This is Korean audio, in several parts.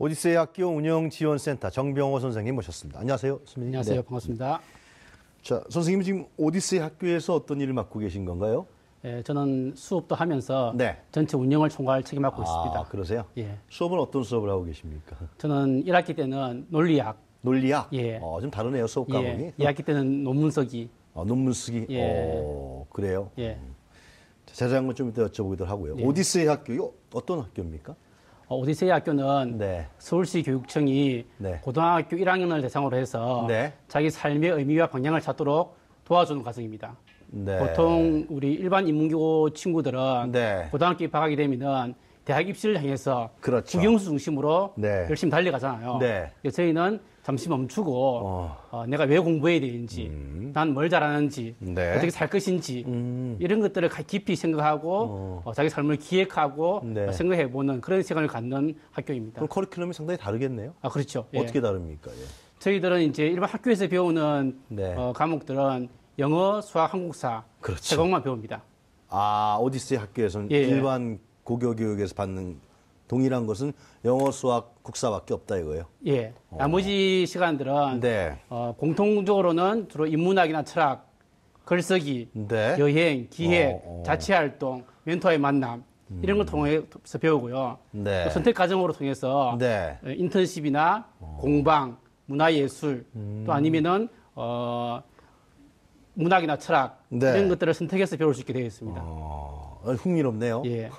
오디세이 학교 운영지원센터 정병호 선생님 모셨습니다. 안녕하세요, 선생님. 안녕하세요. 네. 반갑습니다. 자, 선생님 지금 오디세이 학교에서 어떤 일을 맡고 계신 건가요? 예, 저는 수업도 하면서 네. 전체 운영을 총괄 책임맡고 있습니다. 그러세요? 예. 수업은 어떤 수업을 하고 계십니까? 저는 1학기 때는 논리학, 논리학? 예. 좀 다르네요, 수업 과목이. 예, 2학기 때는 논문 쓰기. 논문 쓰기? 예. 그래요? 예. 자세한 건 좀 이따 여쭤보기도 하고요. 예. 오디세이 학교요? 어떤 학교입니까? 오디세이 학교는 네. 서울시 교육청이 네. 고등학교 1학년을 대상으로 해서 네. 자기 삶의 의미와 방향을 찾도록 도와주는 과정입니다. 네. 보통 우리 일반 인문고 친구들은 네. 고등학교 입학하게 되면은 대학 입시를 향해서 그렇죠. 국영수 중심으로 네. 열심히 달려가잖아요. 네. 그래서 저희는 잠시 멈추고 내가 왜 공부해야 되는지, 난 뭘 잘하는지, 네. 어떻게 살 것인지 이런 것들을 깊이 생각하고 자기 삶을 기획하고 네. 생각해보는 그런 시간을 갖는 학교입니다. 그럼 커리큘럼이 상당히 다르겠네요? 그렇죠. 예. 어떻게 다릅니까? 예. 저희들은 이제 일반 학교에서 배우는 네. 과목들은 영어, 수학, 한국사 그렇죠. 세 과목만 배웁니다. 오디세이 학교에서는 예. 일반 고교 교육에서 받는 동일한 것은 영어, 수학, 국사밖에 없다 이거예요? 예. 나머지 시간들은 네. 공통적으로는 주로 인문학이나 철학, 글쓰기, 네. 여행, 기획, 자치활동, 멘토와의 만남 이런 걸 통해서 배우고요. 네. 또 선택 과정으로 통해서 네. 인턴십이나 공방, 문화예술 또 아니면은 문학이나 철학 네. 이런 것들을 선택해서 배울 수 있게 되어 있습니다. 흥미롭네요. 예.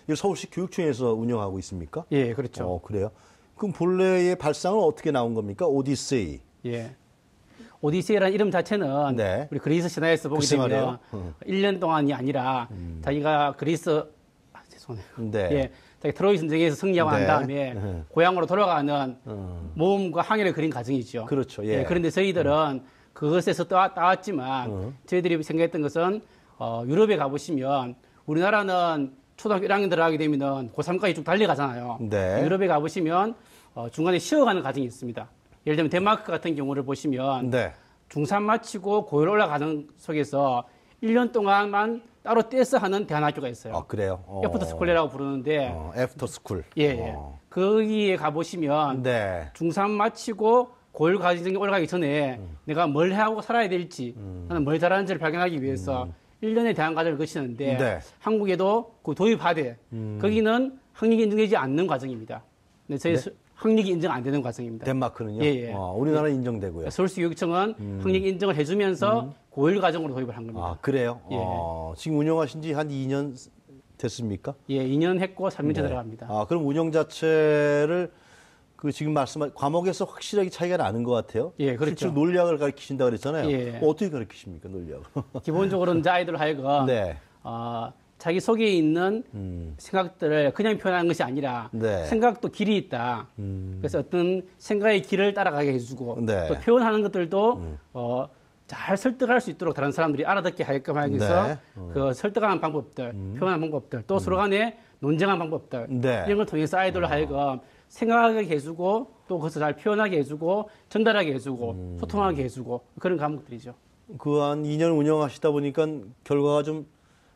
이거 서울시 교육청에서 운영하고 있습니까? 예, 그렇죠. 그래요? 그럼 본래의 발상은 어떻게 나온 겁니까? 오디세이. 예. 오디세이라는 이름 자체는 네. 우리 그리스 신화에서 보게 글쎄 되면 1년 동안이 아니라 자기가 그리스 죄송해요. 네. 예. 자기 트로이 전쟁에서 승리하고 네. 난 다음에 고향으로 돌아가는 모험과 항해를 그린 과정이죠. 그렇죠. 예. 그런데 저희들은 그것에서 따왔지만 저희들이 생각했던 것은 유럽에 가보시면 우리나라는 초등학교 1학년 들어가게 되면은 고3까지 쭉 달려가잖아요. 네. 유럽에 가보시면 중간에 쉬어가는 과정이 있습니다. 예를 들면 덴마크 같은 경우를 보시면 네. 중3 마치고 고열 올라가는 속에서 1년 동안만 따로 떼서 하는 대안학교가 있어요. 그래요? 애프터 스쿨이라고 부르는데 애프터 스쿨. 예. 거기에 가보시면 네. 중3 마치고 고열 과정에 올라가기 전에 내가 뭘 하고 살아야 될지 나는 뭘 잘하는지를 발견하기 위해서 1년의 대안 과정을 거치는데 네. 한국에도 그 도입하되 거기는 학력이 인정되지 않는 과정입니다. 근데 저희 학력이 인정 안 되는 과정입니다. 덴마크는요? 예. 우리나라 인정되고요. 서울시 교육청은 학력 인정을 해주면서 고일 과정으로 도입을 한 겁니다. 그래요? 예. 지금 운영하신 지 한 2년 됐습니까? 예, 2년 했고 3년째 네. 들어갑니다. 그럼 운영 자체를 지금 말씀한 과목에서 확실하게 차이가 나는 것 같아요. 예, 그렇죠. 실제로 논리학을 가르치신다고 그랬잖아요. 예. 어떻게 가르치십니까, 논리학을? 기본적으로는 이제 아이들 하여금 네. 자기 속에 있는 생각들을 그냥 표현하는 것이 아니라 네. 생각도 길이 있다. 그래서 어떤 생각의 길을 따라가게 해주고 네. 또 표현하는 것들도 잘 설득할 수 있도록 다른 사람들이 알아듣게 하게끔 하기 위해서 네. 그 설득하는 방법들, 표현하는 방법들, 또 서로 간에 논쟁하는 방법들 네. 이런 걸 통해서 아이들을 하여금 생각하게 해주고 또 그것을 잘 표현하게 해주고 전달하게 해주고 소통하게 해주고 그런 과목들이죠. 그 한 2년 운영하시다 보니까 결과가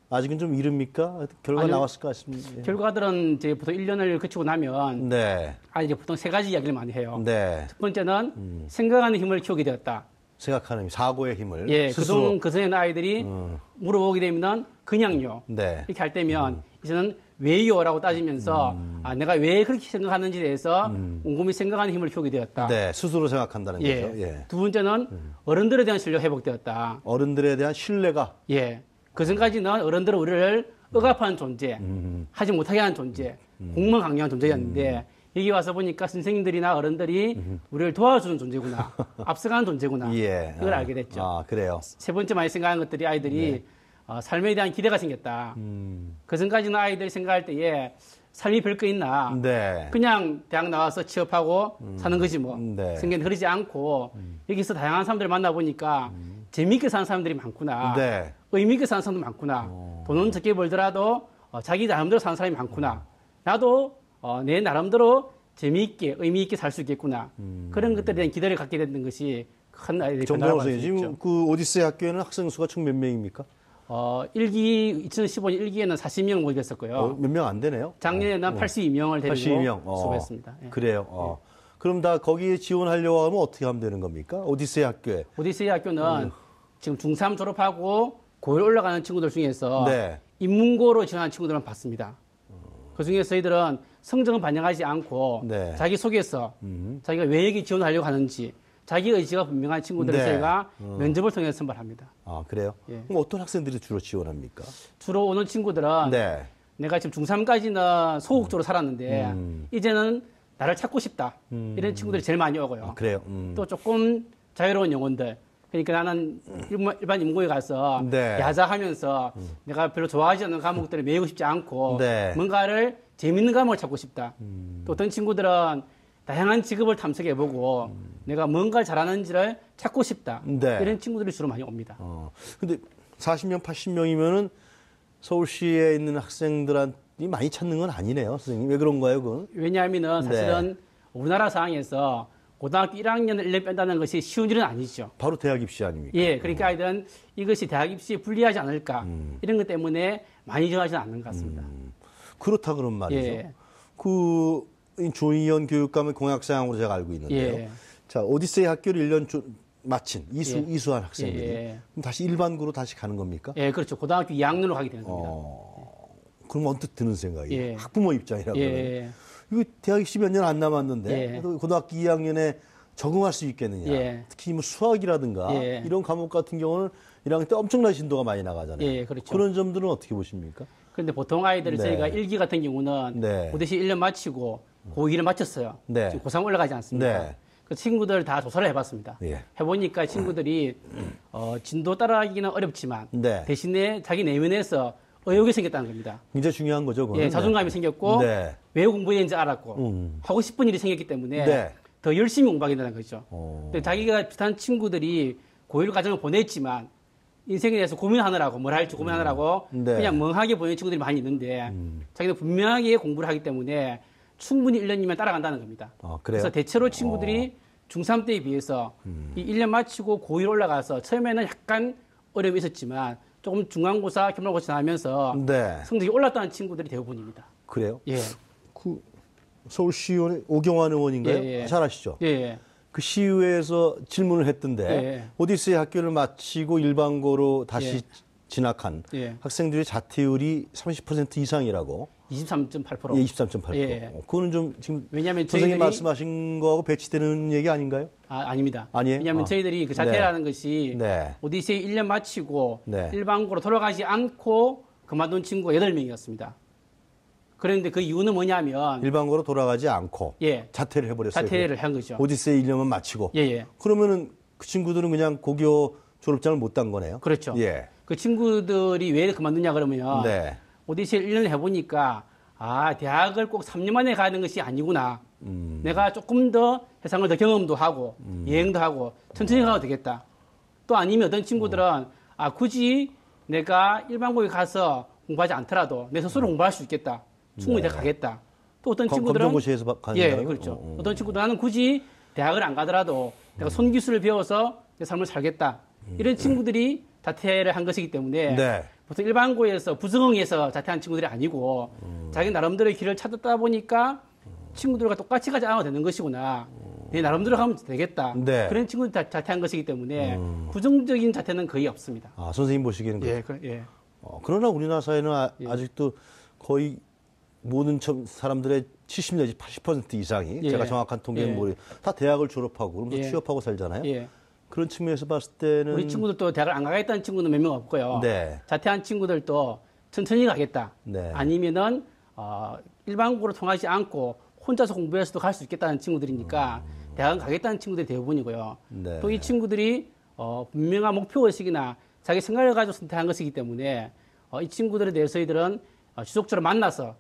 아직은 좀 이릅니까? 결과가 아니요. 나왔을 것 같습니다. 결과들은 이제 보통 1년을 거치고 나면 네. 이제 보통 세 가지 이야기를 많이 해요. 네. 첫 번째는 생각하는 힘을 키우게 되었다. 생각하는 사고의 힘을. 예, 스스로. 그전에는 아이들이 물어보게 되면 그냥요. 네. 이렇게 할 때면 이제는 왜요라고 따지면서 내가 왜 그렇게 생각하는지에 대해서 곰곰이 생각하는 힘을 키우게 되었다. 네. 스스로 생각한다는 예. 거죠. 예. 두 번째는 어른들에 대한 신뢰가 회복되었다. 어른들에 대한 신뢰가. 예. 그전까지는 어른들은 우리를 억압하는 존재, 하지 못하게 하는 존재, 공무강경한 존재였는데 여기 와서 보니까 선생님들이나 어른들이 우리를 도와주는 존재구나, 앞서가는 존재구나. 예. 그걸 알게 됐죠. 그래요. 세 번째 많이 생각하는 것들이 아이들이 삶에 대한 기대가 생겼다. 그전까지는 아이들이 생각할 때에 삶이 별거 있나. 네. 그냥 대학 나와서 취업하고 사는 거지 뭐. 네. 생각이 그러지 않고 여기서 다양한 사람들을 만나보니까 재미있게 사는 사람들이 많구나. 네. 의미 있게 사는 사람도 많구나. 돈은 적게 벌더라도 자기 나름대로 사는 사람이 많구나. 나도 내 나름대로 재미있게 의미 있게 살 수 있겠구나. 그런 것들에 대한 기대를 갖게 되는 것이 큰 아이들의 정병호 변화라고 선생님, 할수 지금 있죠. 그 오디세이 학교에는 학생 수가 총 몇 명입니까? 1기 2015년 1기에는 40명 모집했었고요. 몇 명 안 되네요. 작년에는 82명을 데리고 82명. 수업했습니다. 예. 그래요. 그럼 다 거기에 지원하려고 하면 어떻게 하면 되는 겁니까? 오디세이 학교에. 오디세이 학교는 지금 중3 졸업하고 고1 올라가는 친구들 중에서 네. 인문고로 지원하는 친구들만 받습니다. 그 중에서 저희들은 성적은 반영하지 않고 네. 자기 속에서 자기가 왜 여기 지원하려고 하는지 자기 의지가 분명한 친구들을 네. 저희가 면접을 통해서 선발합니다. 아, 그래요? 예. 그럼 어떤 학생들이 주로 지원합니까? 주로 오는 친구들은 네. 내가 지금 중3까지는 소극적으로 살았는데 이제는 나를 찾고 싶다. 이런 친구들이 제일 많이 오고요. 아, 그래요? 또 조금 자유로운 영혼들. 그러니까 나는 일반 인문고에 가서 네. 야자하면서 내가 별로 좋아하지 않는 과목들을 배우고 싶지 않고 네. 뭔가를 재밌는 과목을 찾고 싶다. 또 어떤 친구들은 다양한 직업을 탐색해보고 내가 뭔가를 잘하는지를 찾고 싶다. 네. 이런 친구들이 주로 많이 옵니다. 근데 40명, 80명이면은 서울시에 있는 학생들이 많이 찾는 건 아니네요, 선생님. 왜 그런가요, 그건? 왜냐하면은 사실은 우리나라 상황에서 고등학교 1학년을 1년 뺀다는 것이 쉬운 일은 아니죠. 바로 대학 입시 아닙니까? 예, 그러니까 아이들은 이것이 대학 입시에 불리하지 않을까 이런 것 때문에 많이 지원하지는 않는 것 같습니다. 그렇다 그런 말이죠. 예. 이 조희연 교육감의 공약사항으로 제가 알고 있는데요. 예. 자, 오디세이 학교를 1년 마친 이수한 학생들이 예. 그럼 다시 일반고로 다시 가는 겁니까? 예, 그렇죠. 고등학교 2학년으로 가게 되는 겁니다. 그럼 언뜻 드는 생각이에요. 예. 학부모 입장이라고 그러면. 예. 이거 대학 입시 몇 년 안 남았는데 예. 또 고등학교 2학년에 적응할 수 있겠느냐. 예. 특히 뭐 수학이라든가 예. 이런 과목 같은 경우는 1학년 때 엄청난 진도가 많이 나가잖아요. 예, 그렇죠. 그런 점들은 어떻게 보십니까? 그런데 보통 아이들을 네. 저희가 1기 같은 경우는 네. 고대시 1년 마치고 고2를 마쳤어요. 네. 지금 고3 올라가지 않습니까? 네. 그 친구들 다 조사를 해봤습니다. 예. 해보니까 친구들이 진도 따라가기는 어렵지만 네. 대신에 자기 내면에서 의욕이 생겼다는 겁니다. 굉장히 중요한 거죠. 그거는. 예, 자존감이 생겼고 네. 왜 공부해야 되는지 알았고 하고 싶은 일이 생겼기 때문에 네. 더 열심히 공부하게 된다는 거죠. 근데 자기가 비슷한 친구들이 고1 과정을 보냈지만 인생에 대해서 고민하느라고 뭘 할지 고민하느라고 네. 그냥 멍하게 보내는 친구들이 많이 있는데 자기는 분명하게 공부를 하기 때문에 충분히 1년이면 따라간다는 겁니다. 그래요? 그래서 대체로 친구들이 중3 때에 비해서 이 1년 마치고 고1 올라가서 처음에는 약간 어려움이 있었지만 조금 중간고사, 기말고사 지나면서 네. 성적이 올랐다는 친구들이 대부분입니다. 그래요? 예. 그 서울시의원의 오경환 의원인가요? 예, 예. 잘 아시죠? 예. 그 시의회에서 질문을 했던데 예. 오디세이 학교를 마치고 일반고로 다시 예. 진학한 예. 학생들의 자퇴율이 30% 이상이라고. 23.8%. 예, 23.8%. 예. 그거는 좀 지금 왜냐하면 선생님 저희들이 말씀하신 거하고 배치되는 얘기 아닌가요? 아닙니다. 아니에요? 왜냐하면 저희들이 그 자퇴라는 것이 네. 오디세이 1년 마치고 네. 일반고로 돌아가지 않고 그만둔 친구가 8명이었습니다. 그런데 그 이유는 뭐냐면 일반고로 돌아가지 않고 예. 자퇴를 해버렸어요. 자퇴를 한 거죠. 오디세이 1년만 마치고. 예. 그러면은 그 친구들은 그냥 고교 졸업장을 못 딴 거네요. 그렇죠. 예. 그 친구들이 왜 그만두냐 그러면 네. 오디세이 1년을 해보니까 대학을 꼭 3년 만에 가는 것이 아니구나. 내가 조금 더 세상을 더 경험도 하고 여행도 하고 천천히 가도 되겠다. 또 아니면 어떤 친구들은 굳이 내가 일반고에 가서 공부하지 않더라도 내 스스로 공부할 수 있겠다. 충분히 내가 가겠다. 또 어떤 친구들은 검정고시에서 가는 예, 거라고요? 그렇죠. 어떤 친구들은 나는 굳이 대학을 안 가더라도 내가 손기술을 배워서 내 삶을 살겠다. 이런 친구들이 자퇴를 한 것이기 때문에 네. 보통 일반고에서 부성응해서 자퇴한 친구들이 아니고 자기 나름대로의 길을 찾았다 보니까 친구들과 똑같이 가지 않아도 되는 것이구나. 내 나름대로 가면 되겠다. 네. 그런 친구들이 다 자퇴한 것이기 때문에 부정적인 자퇴는 거의 없습니다. 선생님 보시기에는 예, 그렇죠. 예. 그러나 우리나라 사회는 아직도 거의 모든 사람들의 70 내지 80% 이상이 예. 제가 정확한 통계는 예. 다 대학을 졸업하고 그러면서 예. 취업하고 살잖아요. 예. 그런 측면에서 봤을 때는 우리 친구들도 대학을 안 가겠다는 친구는 몇 명 없고요. 네. 자퇴한 친구들도 천천히 가겠다. 네. 아니면은 일반고로 통하지 않고 혼자서 공부해서도 갈 수 있겠다는 친구들이니까 대학은 가겠다는 친구들이 대부분이고요. 네. 또 이 친구들이 분명한 목표의식이나 자기 생각을 가지고 선택한 것이기 때문에 이 친구들에 대해서 저희들은 지속적으로 만나서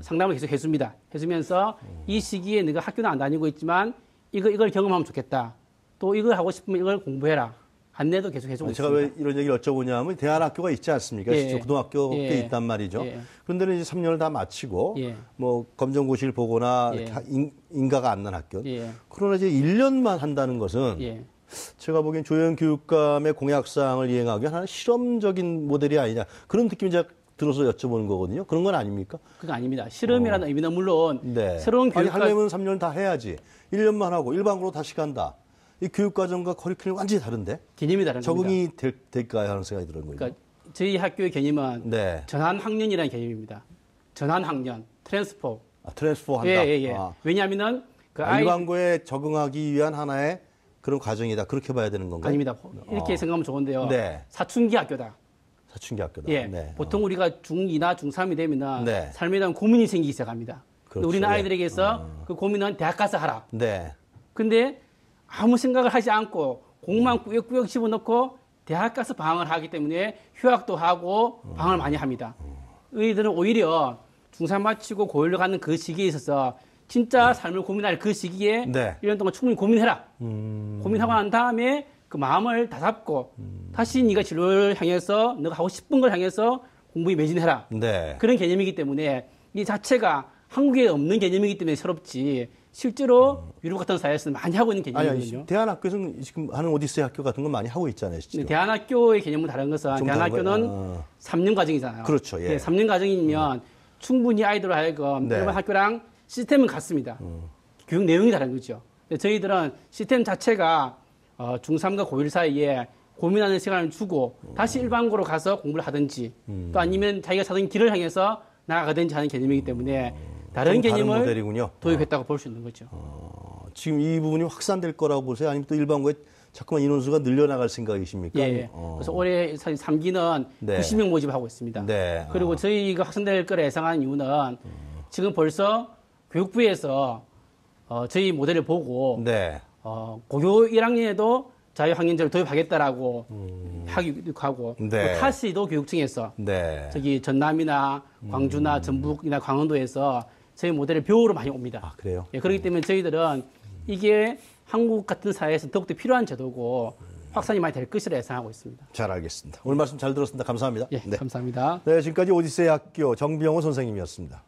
상담을 계속 해줍니다. 해주면서 이 시기에 네가 학교는 안 다니고 있지만 이걸 경험하면 좋겠다. 또 이걸 하고 싶으면 이걸 공부해라. 안내도 계속 해주고 제가 있습니다. 왜 이런 얘기를 여쭤보냐면 대안학교가 있지 않습니까? 예. 실제 고등학교 꽤 예. 있단 말이죠. 예. 그런데는 이제 3년을 다 마치고 예. 뭐 검정고시를 보거나 예. 이렇게 인가가 안 난 학교. 예. 그러나 이제 1년만 한다는 것은 예. 제가 보기엔 조영 교육감의 공약사항을 이행하기 위한 하나의 실험적인 모델이 아니냐 그런 느낌이 제가 들어서 여쭤보는 거거든요. 그런 건 아닙니까? 그건 아닙니다. 실험이라는 의미는 물론 네. 새로운 아니, 교육과 하려면 3년 다 해야지. 1년만 하고 일반고로 다시 간다. 이 교육과정과 커리큘럼이 완전히 다른데 개념이 다른 겁니다. 적응이 될까요? 하는 생각이 들어요. 그러니까 저희 학교의 개념은 네. 전환학년이라는 개념입니다. 전환학년, 트랜스포. 트랜스포 한다. 예. 왜냐하면은 그 아이 일반고에 적응하기 위한 하나의 그런 과정이다. 그렇게 봐야 되는 건가요? 아닙니다. 이렇게 생각하면 좋은데요. 네. 사춘기 학교다. 사춘기 학교다. 예. 네. 보통 우리가 중2나 중3이 되면은 네. 삶에 대한 고민이 생기기 시작합니다. 근데 그렇죠. 우리는 예. 아이들에게서 그 고민은 대학 가서 하라. 네. 근데 아무 생각을 하지 않고 공만 꾸역꾸역 집어넣고 대학 가서 방황을 하기 때문에 휴학도 하고 방황을 많이 합니다. 의들은 오히려 중3 마치고 고1로 가는 그 시기에 있어서 진짜 삶을 고민할 그 시기에 네. 1년 동안 충분히 고민해라. 고민하고 난 다음에 그 마음을 다잡고 다시 네가 진로를 향해서 너가 하고 싶은 걸 향해서 공부에 매진해라. 네. 그런 개념이기 때문에 이 자체가 한국에 없는 개념이기 때문에 새롭지 실제로 유럽 같은 사회에서는 많이 하고 있는 개념이거든요. 아니, 대한학교에서는 지금 하는 오디세이 학교 같은 건 많이 하고 있잖아요. 네, 대안학교의 개념은 다른 것은 좀 대안학교는 다른 거예요? 3년 과정이잖아요. 그렇죠, 예. 3년 과정이면 충분히 아이들로 하여금 네. 일반 학교랑 시스템은 같습니다. 교육 내용이 다른 거죠. 근데 저희들은 시스템 자체가 중3과 고1 사이에 고민하는 시간을 주고 다시 일반고로 가서 공부를 하든지 또 아니면 자기가 찾은 길을 향해서 나아가든지 하는 개념이기 때문에 다른 좀 개념을 모델이군요. 도입했다고 볼 수 있는 거죠. 지금 이 부분이 확산될 거라고 보세요? 아니면 또 일반고에 자꾸만 인원수가 늘려나갈 생각이십니까? 예. 그래서 올해 사실 3기는 네. 90명 모집하고 있습니다. 네. 그리고 저희가 확산될 거라 예상한 이유는 지금 벌써 교육부에서 저희 모델을 보고 네. 고교 1학년에도 자유학년제를 도입하겠다라고 하고 네. 또 타시도 교육청에서 네. 저기 전남이나 광주나 전북이나 강원도에서 저희 모델을 배우러 많이 옵니다. 아, 그래요? 예, 그렇기 때문에 저희들은 이게 한국 같은 사회에서 더욱더 필요한 제도고 확산이 많이 될 것이라 예상하고 있습니다. 잘 알겠습니다. 오늘 말씀 잘 들었습니다. 감사합니다. 예, 감사합니다. 네, 지금까지 오디세이 학교 정병호 선생님이었습니다.